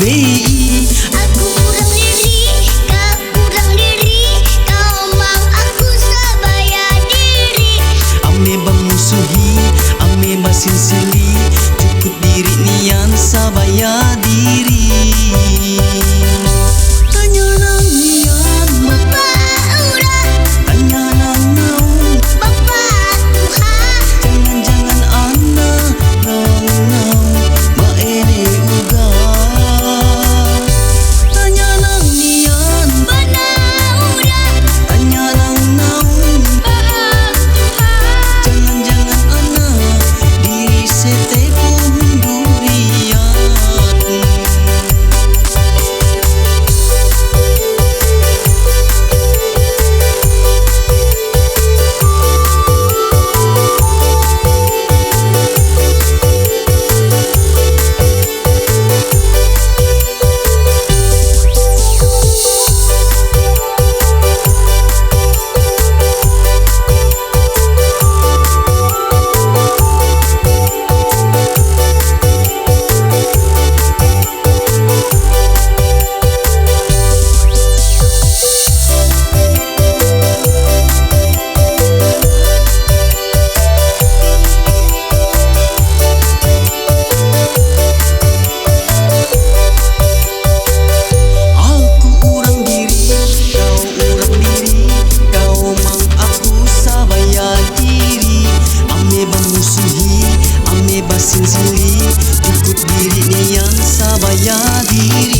DI. Aku kurang diri, kau kurang diri, kau mau aku sabaya diri. Ame bamusuhi, ame basinsili, cukup diri nian sabaya diri. Tanya nang nian Bapak urang, tanya nang naung, bapak Tuhan. jangan-jangan ana naung maene uga. Tanya nang nian, Bana urang, tanya nang naung, bapak Tuhan. jangan-jangan ana diri sete durian. Aku urang diri, kau urang diri, kau mang aku sabaya diri. Ame bamusuhi, ame basinsili, cukup diri nian sabaya diri.